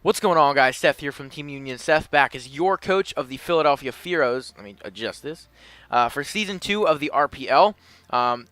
What's going on, guys? Seth here from Team Union. Seth back as your coach of the Philadelphia Pharaohs. Let me adjust this. For Season 2 of the RPL.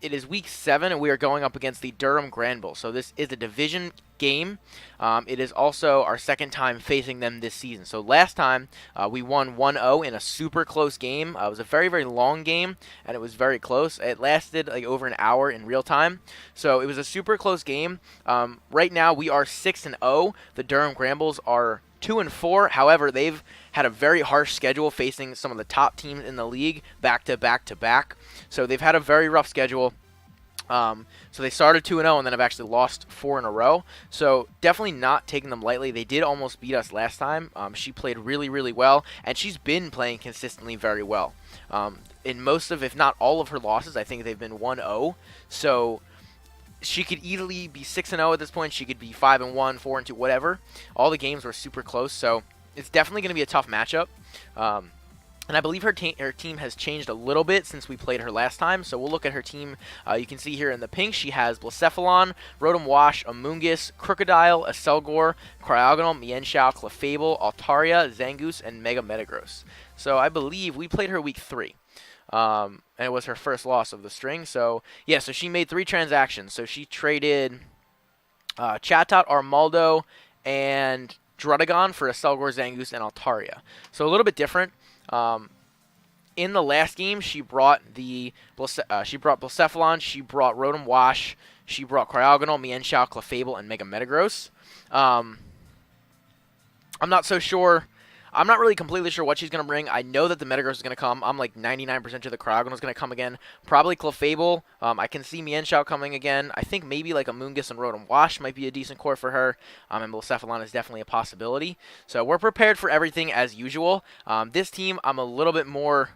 It is Week 7, and we are going up against the Durham Granbulls. So this is a division game. It is also our second time facing them this season. So last time, we won 1-0 in a super close game. It was a very, very long game, and it was very close. It lasted like over an hour in real time. So it was a super close game. Right now, we are 6-0. The Durham Granbulls are 2-4. However, they've had a very harsh schedule facing some of the top teams in the league back to back to back. So they've had a very rough schedule. So they started 2-0 and then have actually lost 4 in a row. So definitely not taking them lightly. They did almost beat us last time. She played really, really well, and she's been playing consistently very well. In most of, if not all of her losses, I think they've been 1-0. So she could easily be 6-0 at this point. She could be 5-1, 4-2, whatever. All the games were super close, so it's definitely going to be a tough matchup. And I believe her team has changed a little bit since we played her last time. So we'll look at her team. You can see here in the pink, she has Blacephalon, Rotom Wash, Amoonguss, Crocodile, Acelgor, Cryogonal, Mienshao, Clefable, Altaria, Zangoose, and Mega Metagross. So I believe we played her week 3. And it was her first loss of the string. So, yeah, so she made 3 transactions. So she traded Chatot, Armaldo, and Druddigon for Acelgor, Zangoose, and Altaria. So a little bit different. In the last game, she brought Blacephalon, she brought Rotom Wash, she brought Cryogonal, Mienshao, Clefable, and Mega Metagross. I'm not so sure. I'm not really completely sure what she's going to bring. I know that the Metagross is going to come. I'm like 99% sure the Cryogonal is going to come again. Probably Clefable. I can see Mienshao coming again. I think maybe like Amoonguss and Rotom Wash might be a decent core for her. And Blacephalon is definitely a possibility. So we're prepared for everything as usual. This team, I'm a little bit more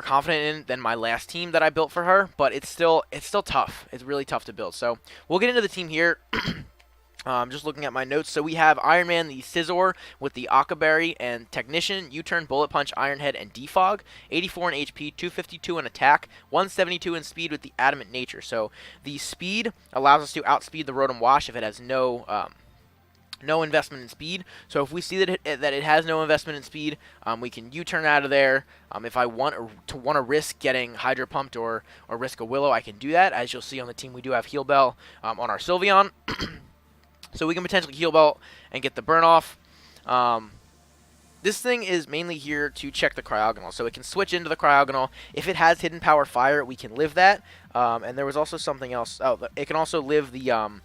confident in than my last team that I built for her. But it's still tough. It's really tough to build. So we'll get into the team here. Just looking at my notes. So we have Iron Man, the Scizor with the Akaberry and Technician, U-Turn, Bullet Punch, Iron Head, and Defog. 84 in HP, 252 in attack, 172 in speed with the Adamant Nature. So the speed allows us to outspeed the Rotom Wash if it has no investment in speed. So if we see that it has no investment in speed, we can U-turn out of there. If I want to risk getting Hydro Pumped or risk a Willow, I can do that. As you'll see on the team, we do have Heal Bell on our Sylveon. So we can potentially Heal Bell and get the burn off. This thing is mainly here to check the Cryogonal. So it can switch into the Cryogonal. If it has Hidden Power Fire, we can live that. And there was also something else. Oh, it can also live the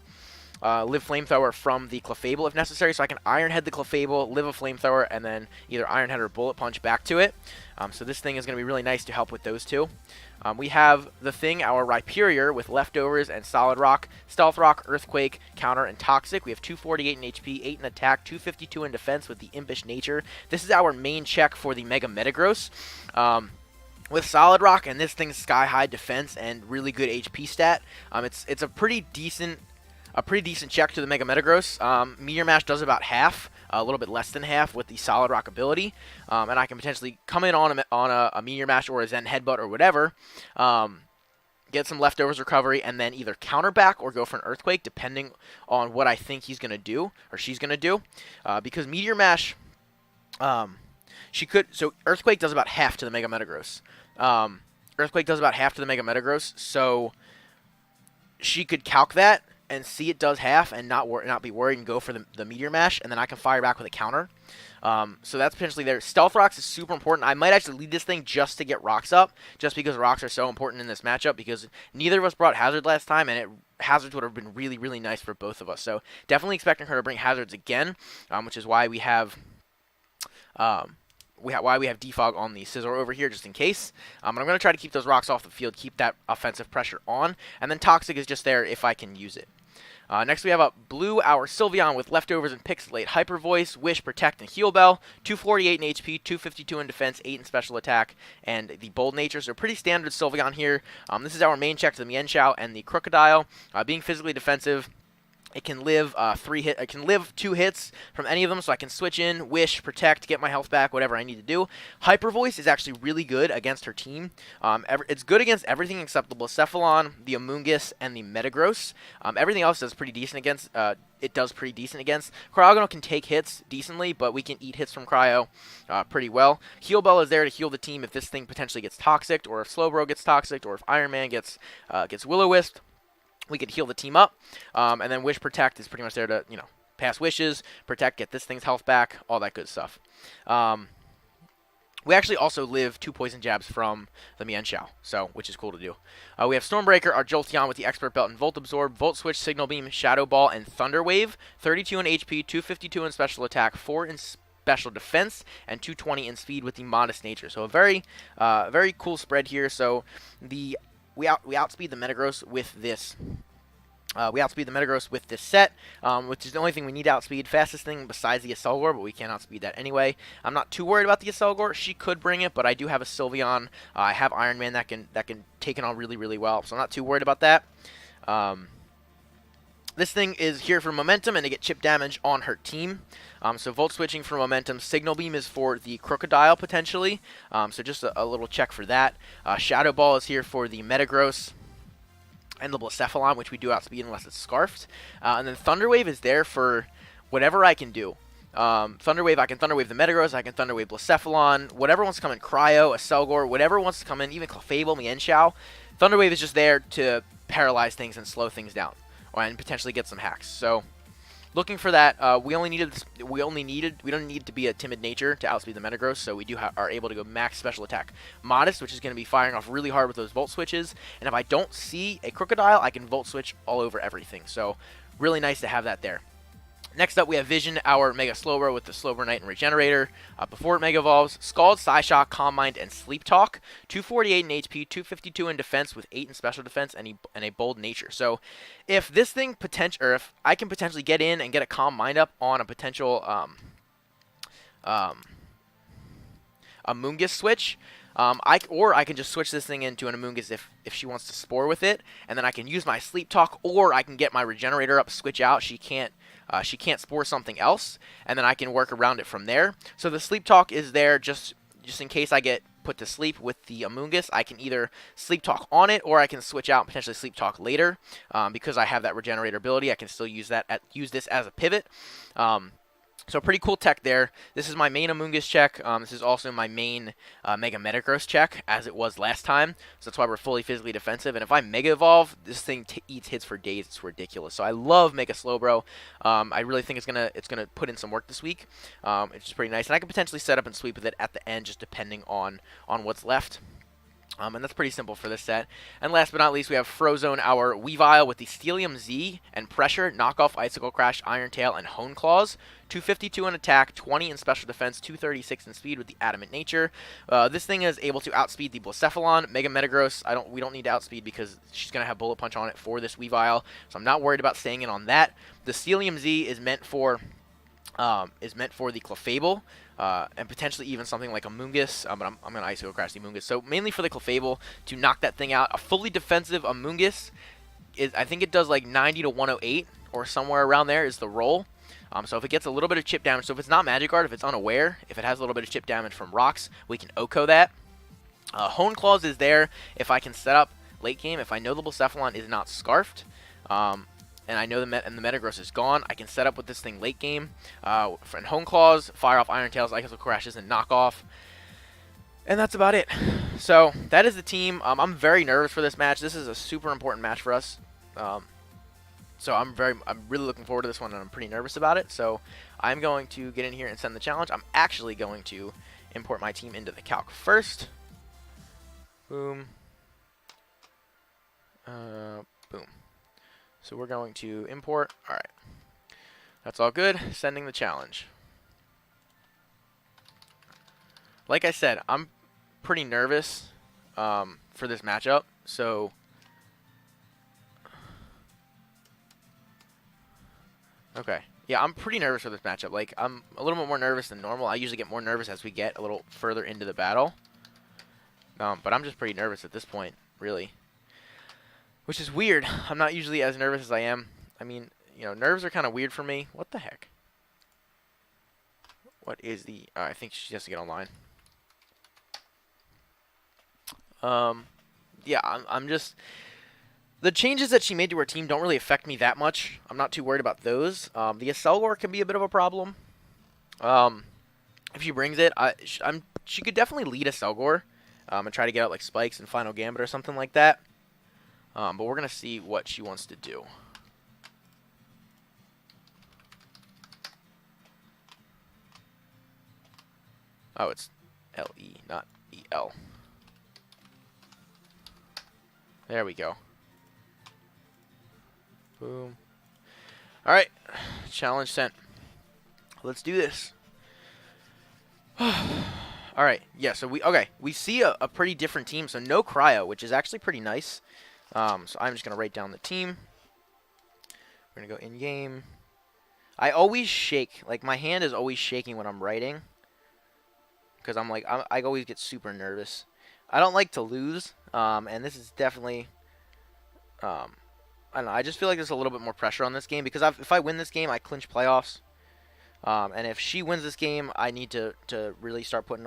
live Flamethrower from the Clefable if necessary. So I can Iron Head the Clefable, live a Flamethrower, and then either Iron Head or Bullet Punch back to it. So this thing is going to be really nice to help with those two. We have the thing, our Rhyperior, with Leftovers and Solid Rock, Stealth Rock, Earthquake, Counter, and Toxic. We have 248 in HP, 8 in attack, 252 in defense with the Impish Nature. This is our main check for the Mega Metagross. With Solid Rock and this thing's Sky High defense and really good HP stat, it's a pretty decent check to the Mega Metagross. Meteor Mash does about half, a little bit less than half with the Solid Rock ability. And I can potentially come in on a Meteor Mash or a Zen Headbutt or whatever, get some Leftovers recovery, and then either counter back or go for an Earthquake, depending on what I think he's going to do or she's going to do. Because Meteor Mash, so Earthquake does about half to the Mega Metagross. Earthquake does about half to the Mega Metagross, so she could calc that and see it does half and not be worried and go for the Meteor Mash, and then I can fire back with a counter. So that's potentially there. Stealth Rocks is super important. I might actually lead this thing just to get Rocks up, just because Rocks are so important in this matchup, because neither of us brought Hazard last time, and Hazards would have been really, really nice for both of us. So definitely expecting her to bring Hazards again, which is why we have Defog on the Scizor over here, just in case. And I'm going to try to keep those Rocks off the field, keep that offensive pressure on, and then Toxic is just there if I can use it. Next we have a blue, our Sylveon with Leftovers and Pixelate, Hyper Voice, Wish, Protect, and Heal Bell. 248 in HP, 252 in defense, 8 in special attack, and the Bold Nature. So pretty standard Sylveon here. This is our main check to the Mienshao and the Crocodile. Being physically defensive, It can live It can live 2 hits from any of them, so I can switch in, wish, protect, get my health back, whatever I need to do. Hyper Voice is actually really good against her team. It's good against everything except the Blacephalon, the Amoonguss, and the Metagross. Everything else does pretty decent against. It does pretty decent against. Cryogonal can take hits decently, but we can eat hits from Cryo pretty well. Heal Bell is there to heal the team if this thing potentially gets toxic, or if Slowbro gets toxic, or if Iron Man gets Will-O-Wisp. We could heal the team up, and then Wish Protect is pretty much there to, pass wishes, protect, get this thing's health back, all that good stuff. We actually also live 2 poison jabs from the Mienshao, which is cool to do. We have Stormbreaker, our Jolteon with the Expert Belt and Volt Absorb, Volt Switch, Signal Beam, Shadow Ball, and Thunder Wave. 32 in HP, 252 in Special Attack, 4 in Special Defense, and 220 in Speed with the Modest Nature. So a very cool spread here. So we outspeed the Metagross with this. Set, which is the only thing we need to outspeed. Fastest thing besides the Acelgor, but we can't outspeed that anyway. I'm not too worried about the Acelgor. She could bring it, but I do have a Sylveon. I have Iron Man that can take it on really, really well, so I'm not too worried about that. This thing is here for momentum and to get chip damage on her team. So Volt Switching for momentum. Signal Beam is for the Crocodile, potentially. So just a little check for that. Shadow Ball is here for the Metagross and the Blacephalon, which we do outspeed unless it's Scarfed. And then Thunder Wave is there for whatever I can do. Thunder Wave, I can Thunder Wave the Metagross, I can Thunder Wave Blacephalon, whatever wants to come in, Cryo, Acelgor, whatever wants to come in, even Clefable, Mienshao. Thunder Wave is just there to paralyze things and slow things down, and potentially get some hacks. So, looking for that. We don't need to be a timid nature to outspeed the Metagross, so we are able to go max special attack. Modest, which is going to be firing off really hard with those Volt Switches, and if I don't see a Crocodile, I can Volt Switch all over everything. So, really nice to have that there. Next up, we have Vision, our Mega Slowbro with the Slowbro Knight and Regenerator. Before it Mega Evolves, Scald, Psyshock, Calm Mind, and Sleep Talk. 248 in HP, 252 in Defense with 8 in Special Defense and a Bold Nature. So, if this thing if I can potentially get in and get a Calm Mind up on a potential Amoonguss switch, I can just switch this thing into an Amoonguss if she wants to Spore with it, and then I can use my Sleep Talk, or I can get my Regenerator up, switch out. She can't Spore something else, and then I can work around it from there. So the Sleep Talk is there just in case I get put to sleep with the Amoonguss. I can either Sleep Talk on it, or I can switch out and potentially Sleep Talk later. Because I have that Regenerator ability, I can still use this as a pivot. So pretty cool tech there. This is my main Amoonguss check. This is also my main Mega Metagross check, as it was last time. So that's why we're fully physically defensive. And if I Mega Evolve, this thing eats hits for days. It's ridiculous. So I love Mega Slowbro. I really think it's gonna put in some work this week. It's just pretty nice. And I can potentially set up and sweep with it at the end, just depending on what's left. And that's pretty simple for this set. And last but not least, we have Frozone, our Weavile with the Steelium Z and Pressure, Knockoff, Icicle Crash, Iron Tail, and Hone Claws. 252 in attack, 20 in special defense, 236 in speed with the Adamant Nature. This thing is able to outspeed the Blacephalon, Mega Metagross. We don't need to outspeed because she's going to have Bullet Punch on it for this Weavile, so I'm not worried about staying in on that. The Steelium Z is meant for the Clefable, and potentially even something like a Amoonguss, but I'm going to Icicle Crash the Amoonguss. So mainly for the Clefable to knock that thing out. A fully defensive Amoonguss, I think it does like 90 to 108, or somewhere around there is the roll. So if it gets a little bit of chip damage, so if it's not Magic Guard, if it's unaware, if it has a little bit of chip damage from rocks, we can OHKO that. Hone Claws is there if I can set up late game, if I know the Blacephalon is not Scarfed. And I know the Metagross is gone, I can set up with this thing late game. And Hone Claws, fire off Iron Tails, Icicle Crashes, and Knockoff. And that's about it. So that is the team. I'm very nervous for this match. This is a super important match for us. So I'm really looking forward to this one, and I'm pretty nervous about it. So I'm going to get in here and send the challenge. I'm actually going to import my team into the calc first. Boom. Boom. So we're going to import. All right. That's all good. Sending the challenge. Like I said, I'm pretty nervous for this matchup. So okay. Yeah, I'm pretty nervous for this matchup. Like, I'm a little bit more nervous than normal. I usually get more nervous as we get a little further into the battle. But I'm just pretty nervous at this point, really. Which is weird. I'm not usually as nervous as I am. I mean, you know, nerves are kind of weird for me. What the heck? What is the... I think she has to get online. Yeah, I'm just... The changes that she made to her team don't really affect me that much. I'm not too worried about those. The Aselgor can be a bit of a problem. If she brings it, she could definitely lead Aselgor and try to get out like Spikes and Final Gambit or something like that. But we're going to see what she wants to do. Oh, it's L-E, not E-L. There we go. Boom. Alright. Challenge sent. Let's do this. Alright. Yeah, so we see a pretty different team. So no cryo, which is actually pretty nice. So I'm just going to write down the team. We're going to go in-game. I always shake. Like, my hand is always shaking when I'm writing. Because I'm like, I always get super nervous. I don't like to lose. And this is definitely... I don't know. I just feel like there's a little bit more pressure on this game because if I win this game, I clinch playoffs. And if she wins this game, I need to really start putting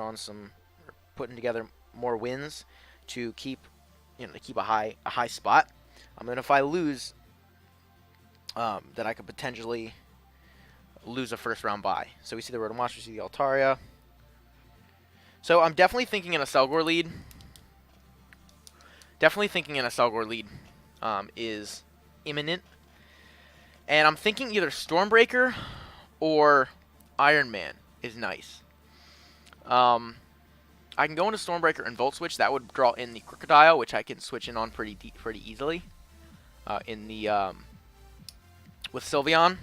together more wins to keep, you know, to keep a high spot. And if I lose, then I could potentially lose a first round bye. So we see the Rotom Watch, we see the Altaria. So I'm definitely thinking an Aselgor lead. Definitely thinking an Aselgor lead is imminent. And I'm thinking either Stormbreaker or Iron Man is nice. I can go into Stormbreaker and Volt Switch. That would draw in the Crocodile, which I can switch in on pretty easily. In the with Sylveon.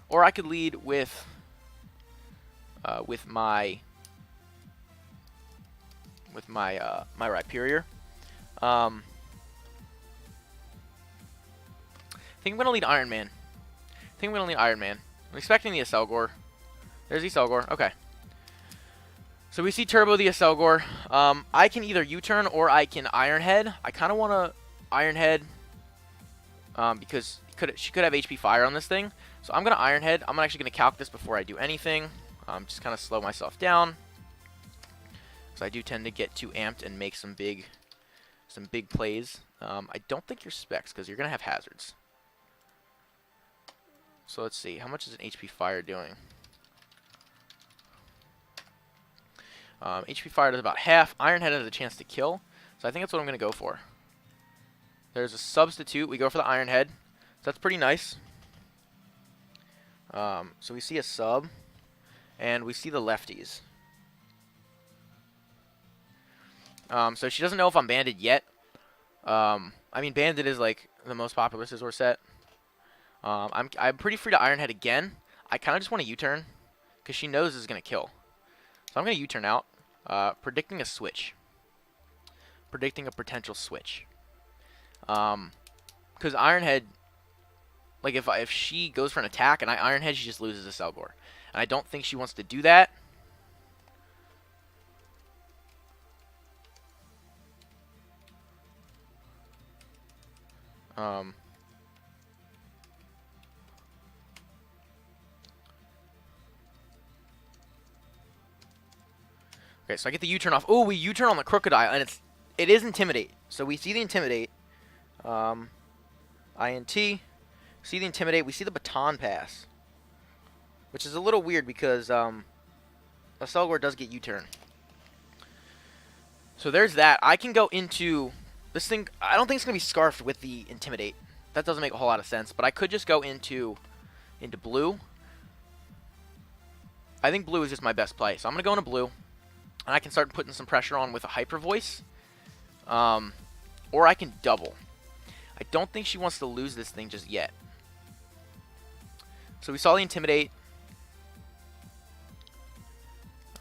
Or I could lead with my my Rhyperior. I think I'm going to lead Iron Man. I'm expecting the Aselgor. There's the Aselgor. Okay. So we see Turbo the Aselgor. I can either U-turn or I can Iron Head. I kind of want to Iron Head because she could have HP Fire on this thing. So I'm going to Iron Head. I'm actually going to calc this before I do anything. Just kind of slow myself down. Because I do tend to get too amped and make some big plays. I don't think you're Specs because you're going to have hazards. So let's see. How much is an HP Fire doing? HP Fire does about half. Iron Head has a chance to kill. So I think that's what I'm going to go for. There's a substitute. We go for the Iron Head. So that's pretty nice. So we see a sub. And we see the lefties. So she doesn't know if I'm banded yet. I mean, banded is like the most popular Scizor set. I'm pretty free to Iron Head again. I kind of just want to U-turn because she knows this is going to kill. So I'm going to U-turn out, predicting a switch. Predicting a potential switch. Because Iron Head, like if she goes for an attack and I Iron Head, she just loses a Aselgor. And I don't think she wants to do that. Okay, so I get the U-turn off. Oh, we U-turn on the Crocodile, and it is Intimidate. So we see the Intimidate. INT. See the Intimidate. We see the Baton Pass. Which is a little weird because Aselgor does get U-turn. So there's that. I can go into this thing. I don't think it's going to be Scarfed with the Intimidate. That doesn't make a whole lot of sense. But I could just go into blue. I think blue is just my best play. So I'm going to go into blue. And I can start putting some pressure on with a Hyper Voice. Or I can double. I don't think she wants to lose this thing just yet. So we saw the Intimidate.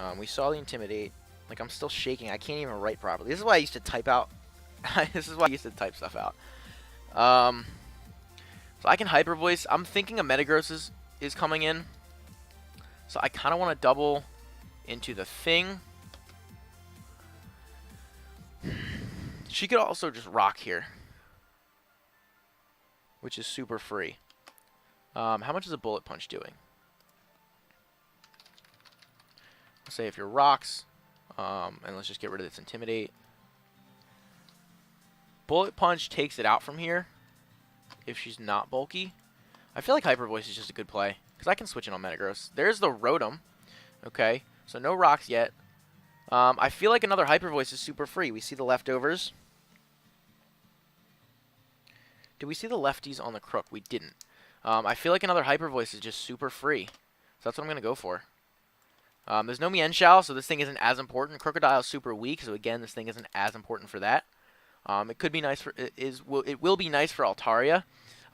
Like, I'm still shaking. I can't even write properly. This is why I used to type out. This is why I used to type stuff out. So I can Hyper Voice. I'm thinking a Metagross is coming in. So I kind of want to double into the thing. She could also just rock here. which is super free. How much is a bullet punch doing? Let's say if you're rocks, and let's just get rid of this intimidate. Bullet punch takes it out from here if she's not bulky. I feel like Hyper Voice is just a good play because I can switch in on Metagross. There's the Rotom. Okay, so no rocks yet. I feel like another Hyper Voice is super free. We see the leftovers. Did we see the lefties on the Crook? We didn't. I feel like another Hyper Voice is just super free. So that's what I'm going to go for. There's no Mienshao, so this thing isn't as important. Crocodile's super weak, so again, this thing isn't as important for that. It could be nice for it will be nice for Altaria.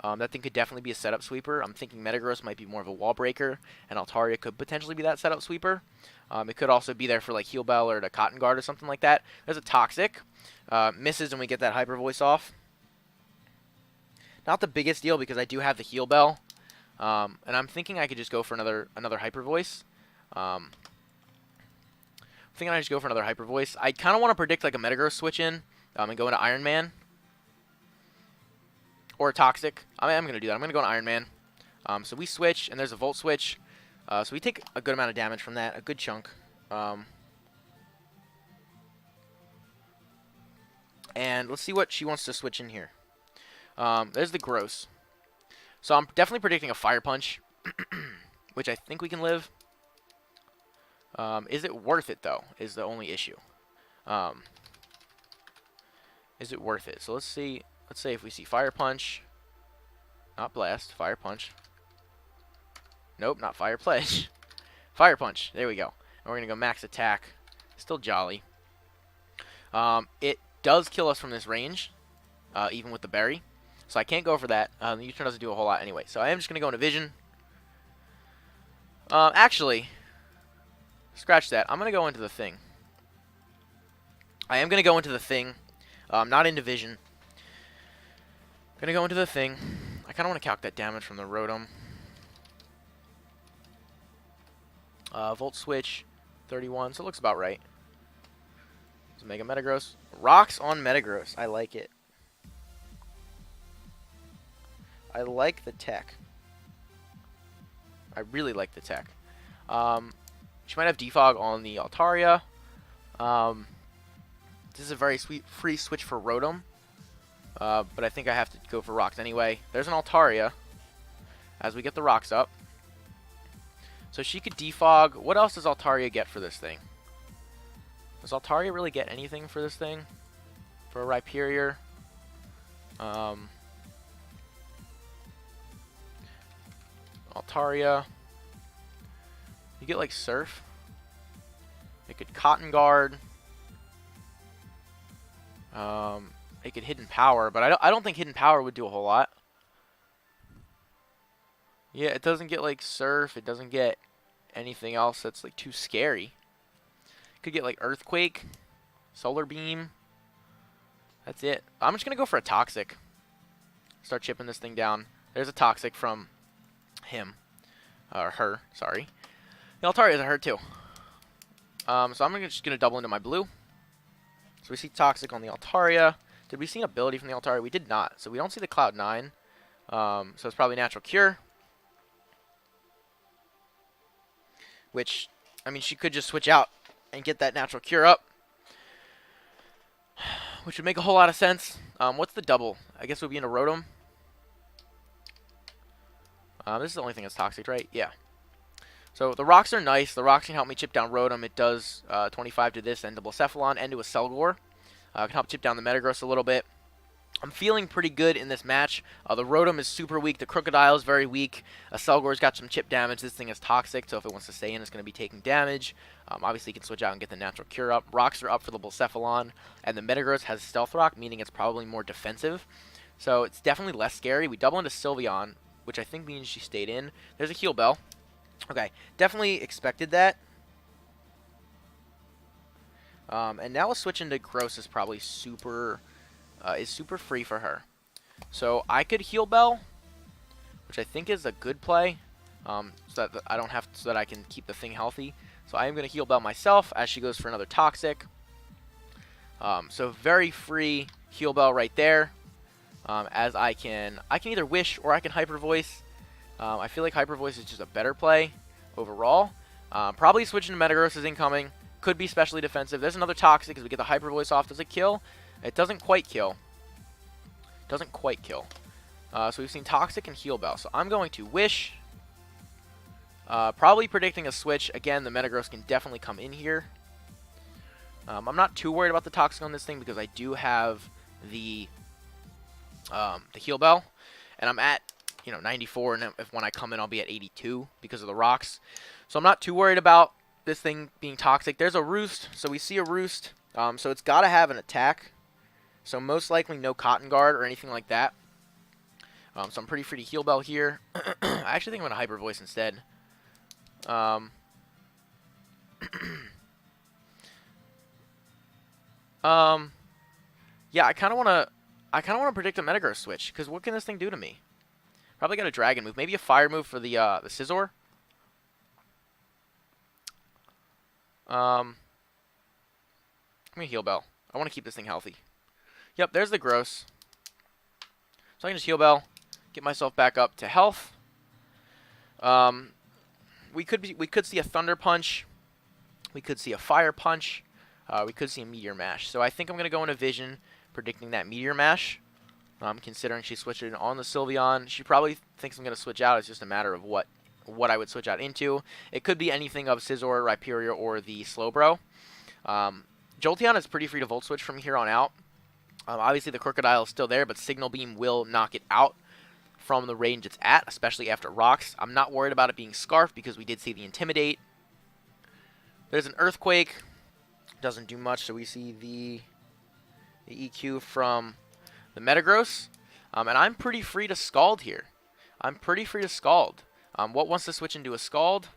That thing could definitely be a setup sweeper. I'm thinking Metagross might be more of a wall breaker, and Altaria could potentially be that setup sweeper. It could also be there for like Heal Bell or the Cotton Guard or something like that. There's a Toxic. Misses and we get that Hyper Voice off. Not the biggest deal because I do have the Heal Bell. And I'm thinking I could just go for another Hyper Voice. I just go for another Hyper Voice. I kind of want to predict like a Metagross switch in and go into Iron Man. Or a Toxic. I'm going to do that. I'm going to go into Iron Man. So we switch, and there's a Volt switch. So we take a good amount of damage from that, a good chunk. And let's see what she wants to switch in here. There's the Gross. So I'm definitely predicting a Fire Punch, which I think we can live. Is it worth it, though, is the only issue. Is it worth it? So let's see. Let's say if we see Fire Punch. Not Blast. Fire Punch. Nope, not Fire Pledge. Fire Punch. There we go. And we're going to go max attack. Still jolly. It does kill us from this range, even with the berry. So I can't go for that. The U-turn doesn't do a whole lot anyway. So I am just going to go into Vision. Actually, scratch that. I'm going to go into the thing. I am going to go into the thing. Not into Vision. Going to go into the thing. I kind of want to calc that damage from the Rotom. Volt Switch, 31. So it looks about right. So Mega Metagross. Rocks on Metagross. I like it. I like the tech. I really like the tech. She might have Defog on the Altaria. This is a very free switch for Rotom. But I think I have to go for rocks anyway. There's an Altaria as we get the rocks up. So she could defog. What else does Altaria get for this thing? Does Altaria really get anything for this thing? For a Rhyperior? Altaria. You get like Surf. It could Cotton Guard. It could Hidden Power, but I don't think Hidden Power would do a whole lot. Yeah, it doesn't get like Surf. It doesn't get anything else that's like too scary. Could get like Earthquake, Solar Beam. That's it. I'm just gonna go for a Toxic. Start chipping this thing down. There's a Toxic from him, or her. Sorry. The Altaria is a her too. So I'm just gonna double into my blue. So we see Toxic on the Altaria. Did we see an ability from the Altaria? We did not. So we don't see the Cloud9. So it's probably Natural Cure. Which, I mean, she could just switch out and get that Natural Cure up. Which would make a whole lot of sense. What's the double? I guess it would be in a Rotom. This is the only thing that's Toxic, right? Yeah. So the rocks are nice. The rocks can help me chip down Rotom. It does 25 to this and to Blacephalon and to a Selgor. Can help chip down the Metagross a little bit. I'm feeling pretty good in this match. The Rotom is super weak. The Crocodile is very weak. A Selgor's got some chip damage. This thing is Toxic, so if it wants to stay in, it's going to be taking damage. Obviously, you can switch out and get the Natural Cure up. Rocks are up for the Blacephalon, and the Metagross has Stealth Rock, meaning it's probably more defensive. So it's definitely less scary. We double into Sylveon, which I think means she stayed in. There's a Heal Bell. Okay, definitely expected that. And now a switch into Gross is probably super free for her. So I could Heal Bell, which I think is a good play, so that I don't have so that I can keep the thing healthy. So I am going to Heal Bell myself as she goes for another Toxic. So very free Heal Bell right there. as I can either Wish or I can Hyper Voice. I feel like Hyper Voice is just a better play overall. Probably switching to Metagross is incoming. Could be specially defensive. There's another Toxic as we get the Hyper Voice off. Does it kill? It doesn't quite kill. Doesn't quite kill. So we've seen Toxic and Heal Bell. So I'm going to Wish. Probably predicting a switch. Again, the Metagross can definitely come in here. I'm not too worried about the Toxic on this thing because I do have the Heal Bell. And I'm at 94, and if when I come in, I'll be at 82 because of the rocks. So I'm not too worried about this thing being toxic. There's a Roost, so we see a Roost. So it's got to have an attack. So most likely no Cotton Guard or anything like that. So I'm pretty free to Heal Bell here. I actually think I'm going to Hyper Voice instead. Yeah, I kind of want to predict a Metagross switch because what can this thing do to me? Probably got a Dragon move. Maybe a Fire move for the Scizor. Give me Heal Bell. I want to keep this thing healthy. Yep, there's the Gross. So I can just Heal Bell, get myself back up to health. We could see a Thunder Punch. We could see a Fire Punch. We could see a Meteor Mash. So I think I'm going to go into Vision, predicting that Meteor Mash. Considering she switched it on the Sylveon. She probably thinks I'm going to switch out. It's just a matter of what I would switch out into. It could be anything of Scizor, Rhyperior, or the Slowbro. Jolteon is pretty free to Volt Switch from here on out. Obviously, the Crocodile is still there, but Signal Beam will knock it out from the range it's at, especially after Rocks. I'm not worried about it being Scarf because we did see the Intimidate. There's an Earthquake. Doesn't do much, so we see the EQ from the Metagross. And I'm pretty free to Scald here. What wants to switch into a Scald?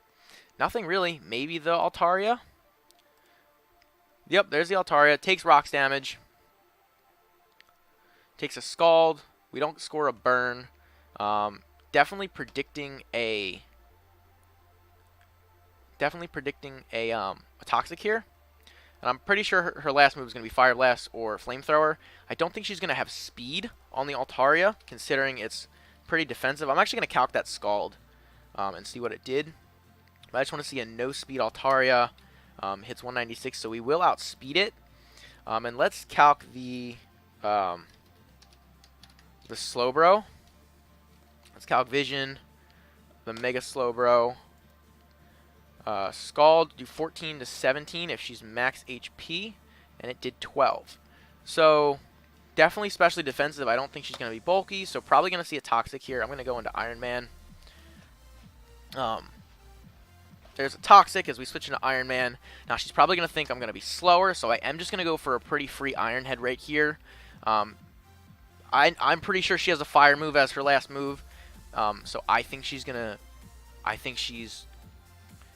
Nothing really. Maybe the Altaria. Yep, there's the Altaria. Takes Rocks damage. Takes a Scald. We don't score a Burn. Definitely predicting a Toxic here. And I'm pretty sure her last move is going to be Fire Blast or Flamethrower. I don't think she's going to have speed on the Altaria, considering it's pretty defensive. I'm actually going to calc that Scald and see what it did. But I just want to see a no-speed Altaria. Hits 196, so we will outspeed it. And let's calc the Slowbro. Let's calc Vision, the Mega Slowbro. Scald, do 14 to 17 if she's max HP, and it did 12. So, definitely specially defensive. I don't think she's going to be bulky, so probably going to see a Toxic here. I'm going to go into Iron Man. There's a Toxic as we switch into Iron Man. Now, she's probably going to think I'm going to be slower, so I am just going to go for a pretty free Iron Head right here. I'm pretty sure she has a Fire move as her last move, so I think she's going to...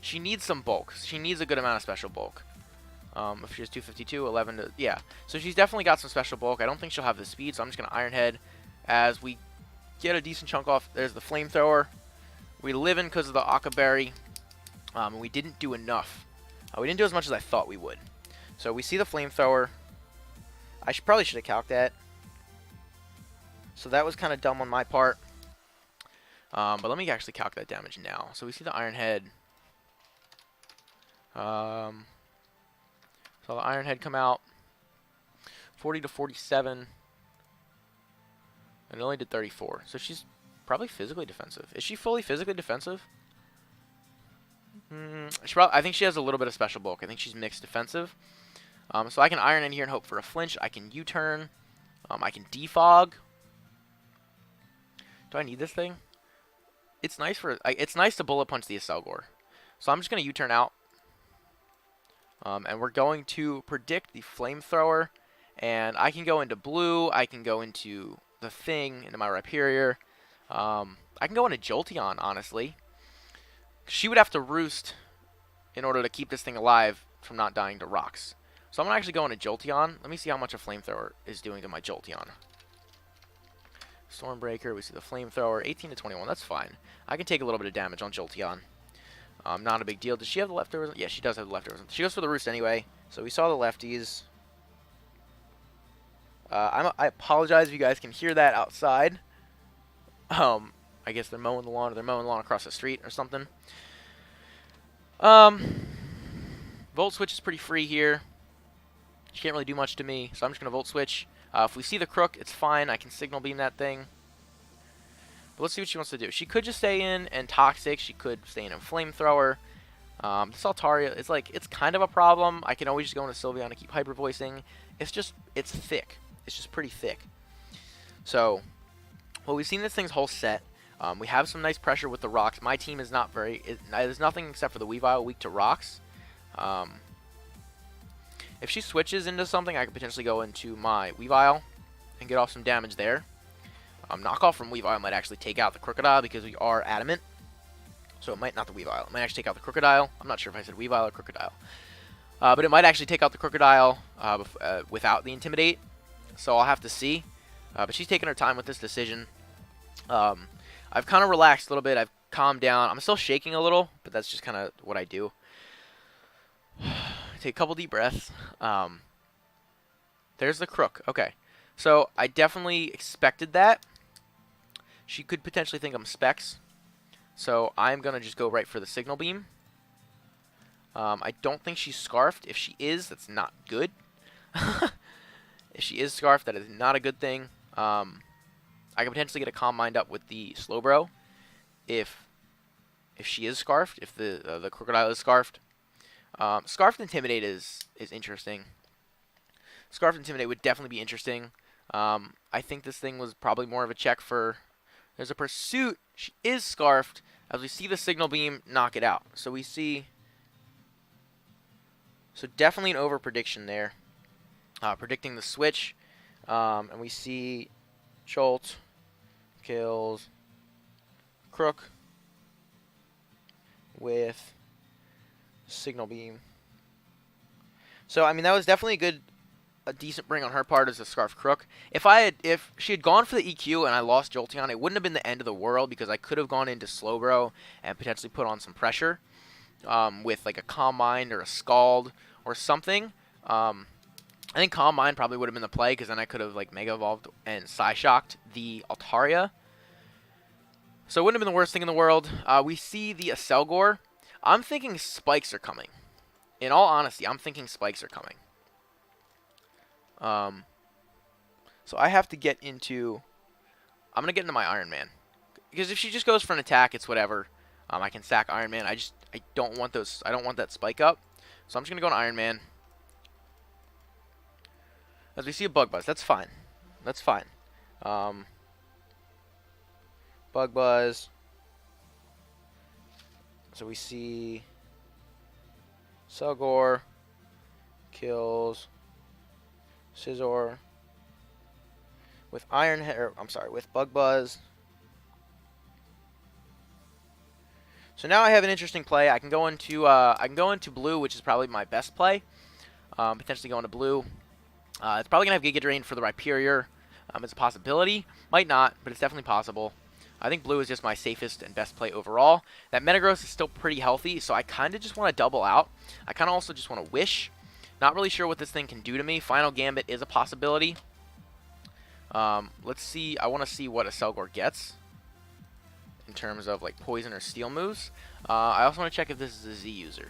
She needs some bulk. She needs a good amount of special bulk. If she has 252, 11 to... Yeah. So she's definitely got some special bulk. I don't think she'll have the speed, so I'm just going to Iron Head as we get a decent chunk off. There's the Flamethrower. We live in because of the Aqua Berry. And we didn't do enough. We didn't do as much as I thought we would. So we see the Flamethrower. I probably should have calced that. So that was kind of dumb on my part. But let me actually calc that damage now. So we see the Iron Head. So the Iron Head come out 40 to 47, and it only did 34. So she's probably physically defensive. Is she fully physically defensive? I think she has a little bit of special bulk. I think she's mixed defensive. So I can Iron in here and hope for a flinch. I can U-turn. I can defog. Do I need this thing? It's nice to bullet punch the Acelgor. So I'm just gonna U-turn out. And we're going to predict the Flamethrower. And I can go into blue. I can go into the thing, into my Rhyperior. I can go into Jolteon, honestly. She would have to Roost in order to keep this thing alive from not dying to rocks. So I'm going to actually go into Jolteon. Let me see how much a Flamethrower is doing to my Jolteon. Stormbreaker, we see the Flamethrower. 18 to 21, that's fine. I can take a little bit of damage on Jolteon. Not a big deal. Does she have the leftovers? Yeah, she does have the leftovers. She goes for the Roost anyway. So we saw the lefties. I apologize if you guys can hear that outside. I guess they're mowing the lawn, or they're mowing the lawn across the street or something. Volt switch is pretty free here. She can't really do much to me, so I'm just going to volt switch. If we see the crook, it's fine. I can signal beam that thing. But let's see what she wants to do. She could just stay in and toxic. She could stay in and flamethrower. This Altaria is like, it's kind of a problem. I can always just go into Sylveon to keep hyper voicing. It's thick. It's just pretty thick. So, well, we've seen this thing's whole set. We have some nice pressure with the rocks. My team is not very... there's nothing except for the Weavile weak to rocks. If she switches into something, I could potentially go into my Weavile and get off some damage there. Knockoff from Weavile might actually take out the Crocodile because we are adamant. So it might not the Weavile. It might actually take out the Crocodile. I'm not sure if I said Weavile or Crocodile. But it might actually take out the Crocodile without the Intimidate. So I'll have to see. But she's taking her time with this decision. I've kind of relaxed a little bit. I've calmed down. I'm still shaking a little, but that's just kind of what I do. Take a couple deep breaths. There's the crook. Okay. So I definitely expected that. She could potentially think I'm Specs. So I'm going to just go right for the Signal Beam. I don't think she's Scarfed. If she is, that's not good. If she is Scarfed, that is not a good thing. I could potentially get a Calm Mind up with the Slowbro. If she is Scarfed, if the Crocodile is Scarfed. Scarfed Intimidate is interesting. Scarfed Intimidate would definitely be interesting. I think this thing was probably more of a check for... There's a Pursuit. She is Scarfed. As we see the Signal Beam, knock it out. So we see... So definitely an over-prediction there. Predicting the switch. And we see Jolt kills Crook with Signal Beam. So, I mean, that was definitely a decent bring on her part as a Scarf Crook. If she had gone for the EQ and I lost Jolteon, it wouldn't have been the end of the world because I could have gone into Slowbro and potentially put on some pressure with like a Calm Mind or a Scald or something. I think Calm Mind probably would have been the play because then I could have like Mega Evolved and Psyshocked the Altaria. So it wouldn't have been the worst thing in the world. We see the Acelgor. I'm thinking spikes are coming. In all honesty, I'm thinking spikes are coming. So I have to get into... I'm going to get into my Iron Man. Because if she just goes for an attack, it's whatever. I can sack Iron Man. I don't want those... I don't want that spike up. So I'm just going to go on Iron Man. As we see a Bug Buzz. That's fine. That's fine. Bug Buzz. So we see... Selgor kills Scizor with Iron Head, or I'm sorry, with Bug Buzz. So now I have an interesting play. I can go into blue, which is probably my best play. Potentially go into blue. It's probably gonna have Giga Drain for the Rhyperior. It's a possibility. Might not, but it's definitely possible. I think blue is just my safest and best play overall. That Metagross is still pretty healthy, so I kind of just want to double out. I kind of also just want to Wish. Not really sure what this thing can do to me. Final Gambit is a possibility. Let's see. I want to see what a Acelgor gets in terms of like Poison or Steel moves. I also want to check if this is a Z user.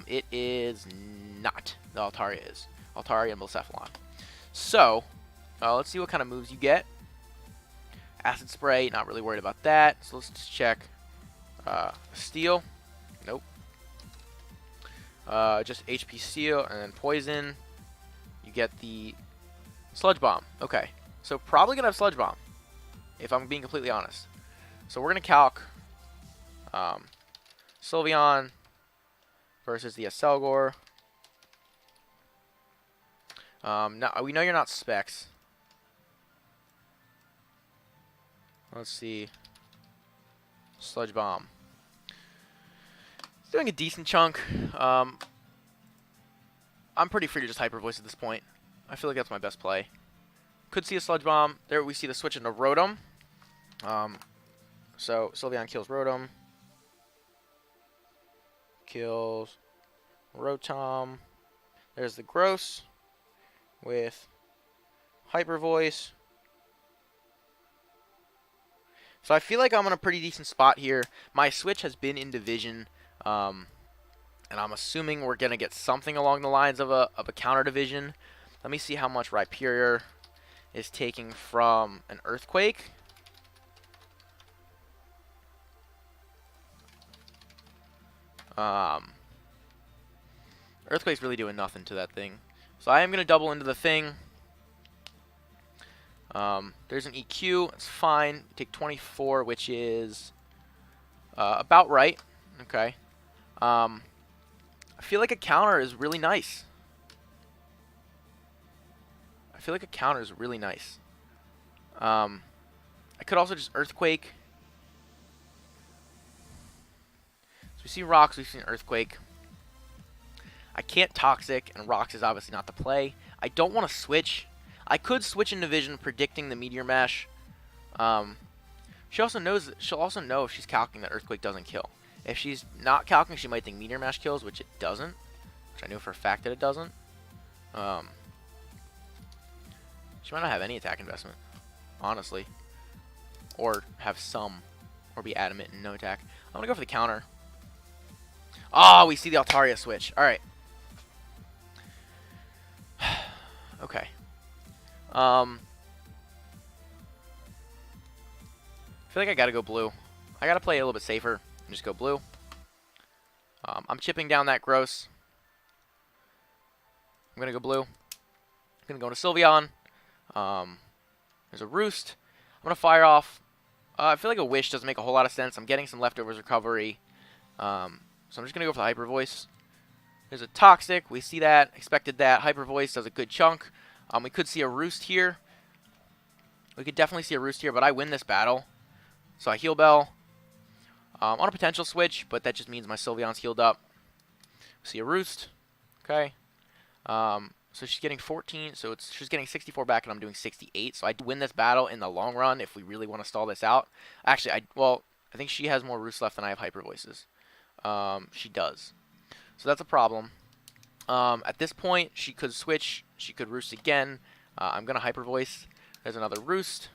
It is not. The Altaria is. Altaria and Blacephalon. So, let's see what kind of moves you get. Acid Spray, not really worried about that. So let's just check. Steel. Nope. Just HP Steel and then Poison. You get the Sludge Bomb. Okay. So probably going to have Sludge Bomb, if I'm being completely honest. So we're going to calc Sylveon versus the Acelgor. Now, we know you're not Specs. Let's see. Sludge Bomb. It's doing a decent chunk. I'm pretty free to just Hyper Voice at this point. I feel like that's my best play. Could see a Sludge Bomb. There we see the switch into Rotom. So Sylveon kills Rotom. Kills Rotom. There's the Gross with Hyper Voice. So I feel like I'm in a pretty decent spot here. My switch has been in division, and I'm assuming we're gonna get something along the lines of a counter division. Let me see how much Rhyperior is taking from an Earthquake. Earthquake's really doing nothing to that thing. So I am going to double into the thing. There's an EQ. It's fine. Take 24, which is about right. Okay. I feel like a counter is really nice. I could also just Earthquake. So we see Rocks, we've seen Earthquake. I can't Toxic, and Rocks is obviously not the play. I don't want to switch. I could switch in division, predicting the Meteor Mash. She'll also know if she's calculating that Earthquake doesn't kill. If she's not calculating, she might think Meteor Mash kills, which it doesn't. Which I know for a fact that it doesn't. She might not have any attack investment, honestly. Or have some. Or be adamant and no attack. I'm going to go for the counter. Oh, we see the Altaria switch. Alright. Okay. I feel like I gotta go blue. I gotta play a little bit safer and just go blue. I'm chipping down that gross. I'm gonna go blue. I'm gonna go to Sylveon. There's a Roost. I'm gonna fire off. I feel like a Wish doesn't make a whole lot of sense. I'm getting some leftovers recovery. So I'm just gonna go for the Hyper Voice. There's a Toxic. We see that. Expected that. Hyper Voice does a good chunk. We could see a Roost here. We could definitely see a Roost here, but I win this battle. So I Heal Bell. On a potential switch, but that just means my Sylveon's healed up. See a Roost. Okay. So she's getting 14, so she's getting 64 back, and I'm doing 68. So I win this battle in the long run if we really want to stall this out. Actually, I think she has more Roosts left than I have Hyper Voices. She does. So that's a problem. At this point, she could switch. She could Roost again. I'm going to Hyper Voice. There's another Roost.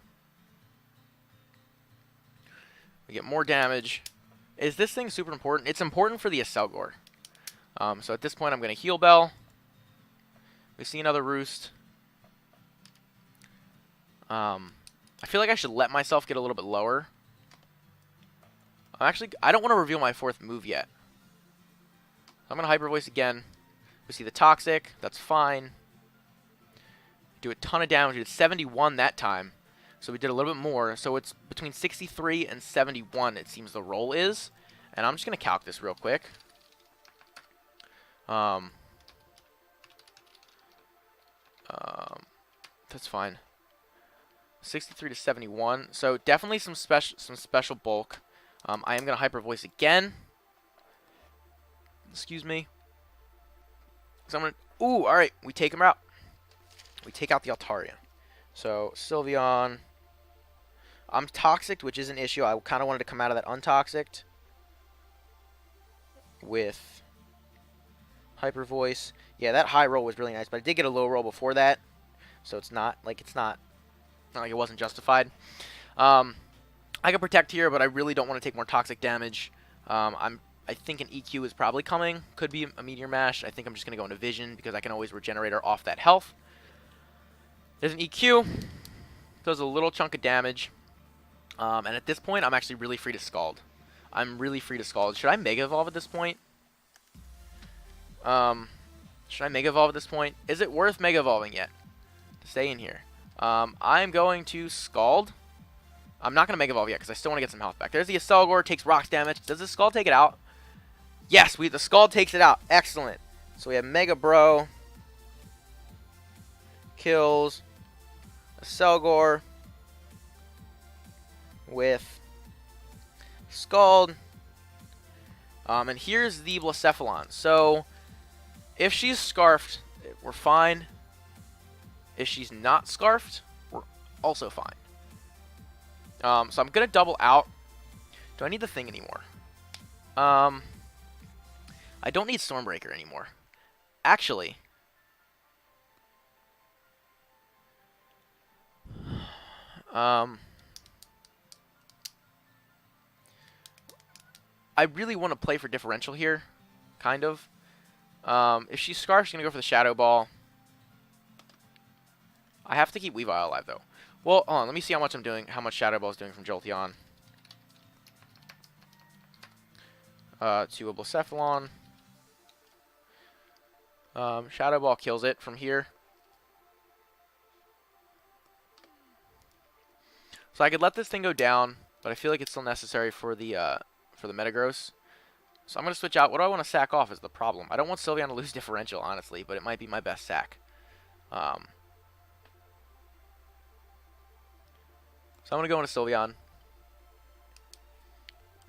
We get more damage. Is this thing super important? It's important for the Aselgor. So at this point, I'm going to Heal Bell. We see another Roost. I feel like I should let myself get a little bit lower. I don't want to reveal my fourth move yet. I'm going to Hyper Voice again. We see the Toxic. That's fine. Do a ton of damage. We did 71 that time. So we did a little bit more. So it's between 63 and 71, it seems the roll is. And I'm just going to calc this real quick. That's fine. 63 to 71. So definitely some special bulk. I am going to Hyper Voice again. Excuse me. So I'm going to... Ooh, alright. We take him out. We take out the Altaria. So, Sylveon. I'm Toxic, which is an issue. I kind of wanted to come out of that untoxic with Hyper Voice. Yeah, that high roll was really nice, but I did get a low roll before that. So it's not like it wasn't justified. I can Protect here, but I really don't want to take more toxic damage. I think an EQ is probably coming. Could be a Meteor Mash. I think I'm just going to go into Vision because I can always regenerate her off that health. There's an EQ. Does a little chunk of damage. And at this point, I'm actually really free to Scald. I'm really free to Scald. Should I Mega Evolve at this point? Should I Mega Evolve at this point? Is it worth Mega Evolving yet? To stay in here. I'm going to Scald. I'm not going to Mega Evolve yet because I still want to get some health back. There's the Aselgor. Takes Rocks damage. Does the Scald take it out? Yes, the Scald takes it out. Excellent. So we have Mega Bro. Kills Aselgor with Scald. And here's the Blacephalon. So if she's Scarfed, we're fine. If she's not Scarfed, we're also fine. So I'm going to double out. Do I need the thing anymore? I don't need Stormbreaker anymore. Actually, I really want to play for differential here, kind of. If she's Scarf, she's going to go for the Shadow Ball. I have to keep Weavile alive, though. Well, hold on. Let me see how much I'm doing, how much Shadow Ball is doing from Jolteon. To Blacephalon. Shadow Ball kills it from here. So I could let this thing go down, but I feel like it's still necessary for the Metagross. So I'm going to switch out. What do I want to sack off is the problem. I don't want Sylveon to lose differential, honestly, but it might be my best sack. So I'm going to go into Sylveon.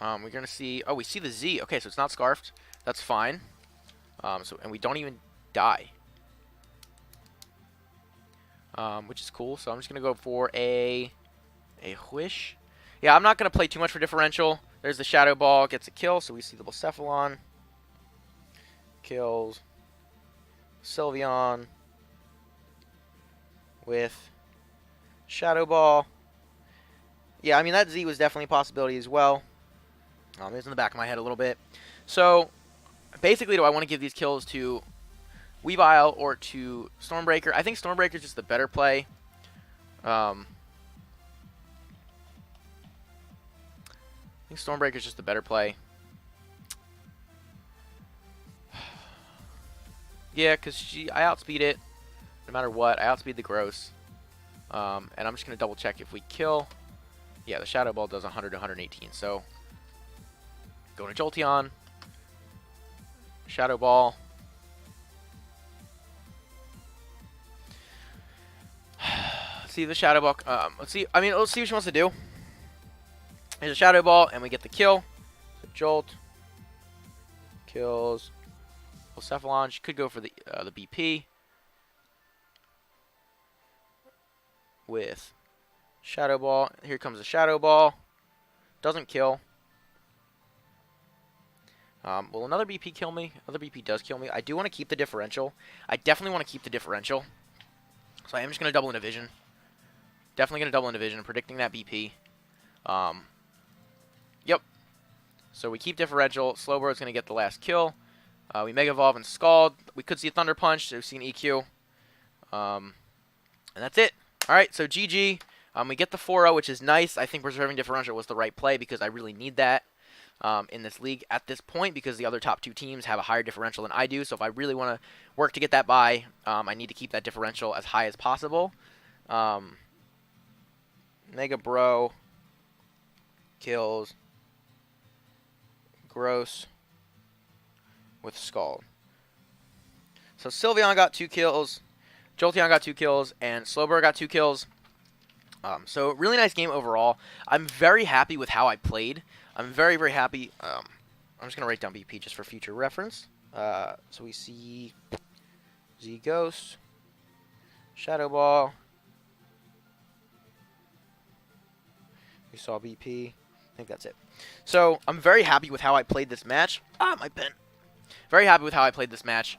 We're going to see... Oh, we see the Z. Okay, so it's not Scarfed. That's fine. And we don't even die. Which is cool. So I'm just going to go for a Whish. Yeah, I'm not going to play too much for differential. There's the Shadow Ball. Gets a kill. So we see the Blacephalon. Kills Sylveon with Shadow Ball. Yeah, I mean, that Z was definitely a possibility as well. It was in the back of my head a little bit. So, basically, do I want to give these kills to Weavile or to Stormbreaker? I think Stormbreaker is just the better play. I think Stormbreaker is just the better play. Yeah, because I outspeed it no matter what. I outspeed the Gross. And I'm just going to double check if we kill. Yeah, the Shadow Ball does 100 to 118. So, going to Jolteon. Shadow Ball. See the Shadow Ball. Let's see. I mean, let's see what she wants to do. Here's a Shadow Ball, and we get the kill. So Jolt kills Blacephalon. She could go for the BP with Shadow Ball. Here comes the Shadow Ball. Doesn't kill. Will another BP kill me? Another BP does kill me. I do want to keep the differential. I definitely want to keep the differential. So I am just going to double into Vision. Definitely going to double into Vision, predicting that BP. Yep. So we keep differential. Slowbro's going to get the last kill. We Mega Evolve and Scald. We could see a Thunder Punch. So we've seen EQ. And that's it. Alright, so GG. We get the 4-0, which is nice. I think preserving differential was the right play because I really need that in this league at this point because the other top two teams have a higher differential than I do. So if I really want to work to get that bye, I need to keep that differential as high as possible. Mega Bro kills Gross with Scald. So Sylveon got 2 kills, Jolteon got 2 kills, and Slowbro got 2 kills. So really nice game overall. I'm very happy with how I played. I'm very, very happy. I'm just going to write down BP just for future reference. So we see Z Ghost, Shadow Ball. We saw BP. I think that's it. So I'm very happy with how I played this match. Ah, my pen. Very happy with how I played this match.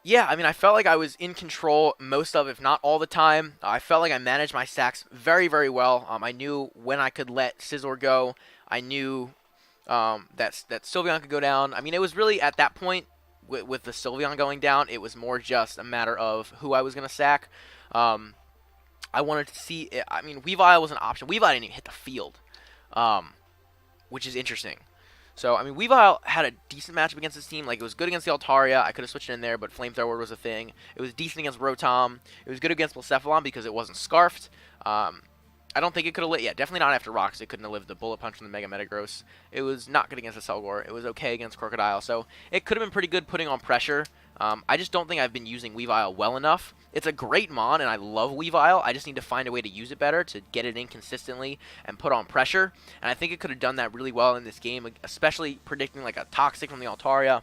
Yeah, I mean, I felt like I was in control most of, if not all the time. I felt like I managed my sacks very, very well. I knew when I could let Scizor go. I knew that Sylveon could go down. I mean, it was really at that point with the Sylveon going down, it was more just a matter of who I was going to sack. I wanted to see. I mean, Weavile was an option. Weavile didn't even hit the field, which is interesting. So, I mean, Weavile had a decent matchup against this team. Like, it was good against the Altaria. I could have switched it in there, but Flamethrower was a thing. It was decent against Rotom. It was good against Blacephalon because it wasn't Scarfed. I don't think it could have lived. Yeah, definitely not after Rocks. It couldn't have lived the Bullet Punch from the Mega Metagross. It was not good against the Selgor. It was okay against Crocodile. So, it could have been pretty good putting on pressure. I just don't think I've been using Weavile well enough. It's a great Mon, and I love Weavile. I just need to find a way to use it better, to get it in consistently and put on pressure. And I think it could have done that really well in this game, especially predicting like a Toxic from the Altaria,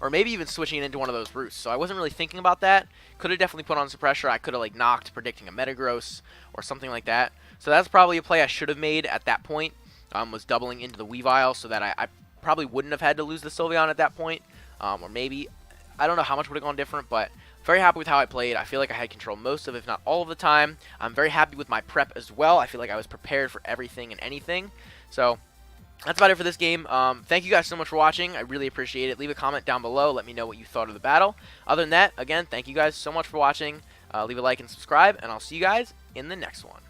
or maybe even switching it into one of those Roosts. So I wasn't really thinking about that. Could have definitely put on some pressure. I could have like knocked predicting a Metagross or something like that. So that's probably a play I should have made at that point, was doubling into the Weavile so that I probably wouldn't have had to lose the Sylveon at that point. Or maybe, I don't know how much would have gone different, but Very happy with how I played. I feel like I had control most of, if not all of the time. I'm very happy with my prep as well. I feel like I was prepared for everything and anything. So that's about it for this game. Thank you guys so much for watching. I really appreciate it. Leave a comment down below. Let me know what you thought of the battle. Other than that, again, thank you guys so much for watching. Leave a like and subscribe, and I'll see you guys in the next one.